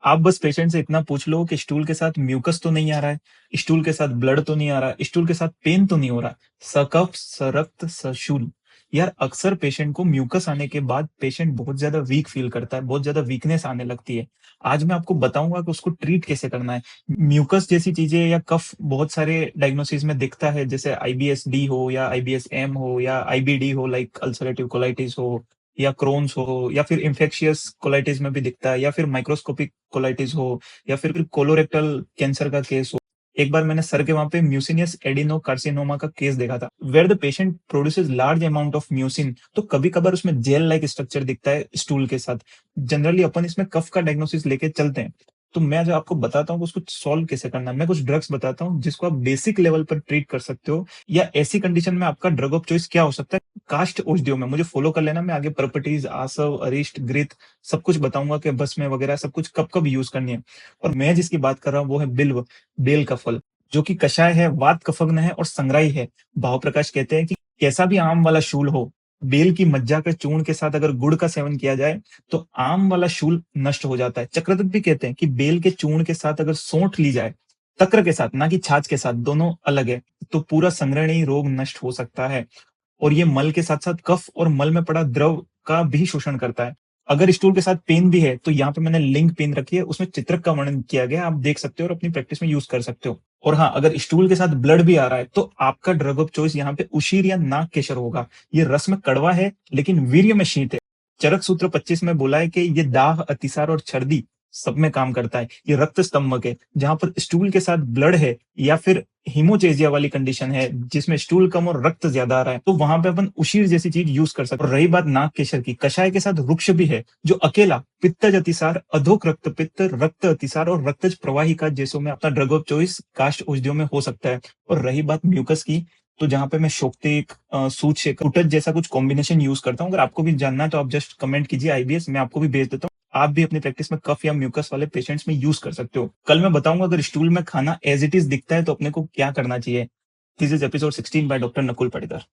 आप बस पेशेंट से इतना पूछ लो कि स्टूल के साथ म्यूकस तो नहीं आ रहा है, स्टूल के साथ ब्लड तो नहीं आ रहा, स्टूल के साथ पेन तो नहीं हो रहा, सकफ, सरक्त, सशूल। यार अक्सर पेशेंट को म्यूकस आने के बाद पेशेंट बहुत ज्यादा वीक फील करता है, बहुत ज्यादा वीकनेस आने लगती है। आज मैं आपको बताऊंगा कि उसको ट्रीट कैसे करना है। म्यूकस जैसी चीजें या कफ बहुत सारे डायग्नोसिस में दिखता है, जैसे आईबीएस डी हो या आईबीएस एम हो या आईबीडी हो, लाइक अल्सरेटिव कोलाइटिस हो या क्रोन्स हो, या फिर इन्फेक्शियस कोलाइटिस में भी दिखता है, या फिर माइक्रोस्कोपिक कोलाइटिस हो, या फिर कोलोरेक्टल कैंसर का केस हो। एक बार मैंने सर के वहां पे म्यूसिनियस एडिनो कार्सिनोमा का केस देखा था, where the patient produces large amount of mucin. तो कभी कभार उसमें जेल लाइक स्ट्रक्चर दिखता है स्टूल के साथ। जनरली अपन इसमें कफ का डायग्नोसिस लेके चलते हैं। तो मैं जो आपको बताता हूँ कि उसको सॉल्व कैसे करना है, मैं कुछ ड्रग्स बताता हूँ जिसको आप बेसिक लेवल पर ट्रीट कर सकते हो। या ऐसी कंडीशन में आपका ड्रग ऑफ चॉइस क्या हो सकता है, कास्ट ओष्डियो में मुझे फॉलो कर लेना। मैं आगे प्रॉपर्टीज, आसव, अरिष्ट, ग्रित सब कुछ बताऊंगा कि बस में वगैरह सब कुछ कब कब यूज करनी है। और मैं जिसकी बात कर रहा हूँ वो है बिल्व, बेल का फल, जो कि कषाय है, वात कफग्न है और संग्राही है। भाव प्रकाश कहते हैं कि कैसा भी आम वाला शूल हो, बेल की मज्जा के चूर्ण के साथ अगर गुड़ का सेवन किया जाए तो आम वाला शूल नष्ट हो जाता है। चक्रधर भी कहते हैं कि बेल के चूर्ण के साथ अगर सोंठ ली जाए, तक्र के साथ, ना कि छाछ के साथ, दोनों अलग है, तो पूरा संग्रहणीय रोग नष्ट हो सकता है। और ये मल के साथ-साथ कफ और मल में पड़ा द्रव का भी शोषण करता है। अगर स्टूल के साथ पेन भी है, तो यहाँ पे मैंने लिंक पेन रखी है, उसमें चित्रक का वर्णन किया गया है, आप देख सकते हो और अपनी प्रैक्टिस में यूज कर सकते हो। और हाँ, अगर स्टूल के साथ ब्लड भी आ रहा है, तो आपका ड्रग ऑफ चॉइस यहाँ पे उशीर या नाक केसर होगा। ये रस में कड़वा है, लेकिन वीर्य में शीत है। चरक सूत्र 25 में बोला है कि ये दाह, अतिसार और छर्दी सब में काम करता है। ये रक्त स्तंभक है। जहां पर स्टूल के साथ ब्लड है या फिर हीमोचेजिया वाली कंडीशन है जिसमें स्टूल कम और रक्त ज्यादा आ रहा है, तो वहां पे अपन उशीर जैसी चीज यूज कर सकते हैं। और रही बात नाग केशर की, कषाय के साथ वृक्ष भी है जो अकेला पित्तज अतिसार, अधोक रक्त पित्त, रक्त अतिसार और रक्तज प्रवाहिका जैसों में अपना ड्रग ऑफ चॉइस कास्ट औषधियों में हो सकता है। और रही बात म्यूकस की, तो जहां पे मैं शोक्तिक, सूत शेकर, उटज जैसा कुछ कॉम्बिनेशन यूज करता हूँ। अगर आपको भी जानना है तो आप जस्ट कमेंट कीजिए आईबीएस, मैं आपको भी भेज देता हूँ। आप भी अपनी प्रैक्टिस में कफ या म्यूकस वाले पेशेंट्स में यूज कर सकते हो। कल मैं बताऊंगा अगर स्टूल में खाना एज इट इज दिखता है तो अपने को क्या करना चाहिए। This is episode 16 by doctor Nakul Patekar.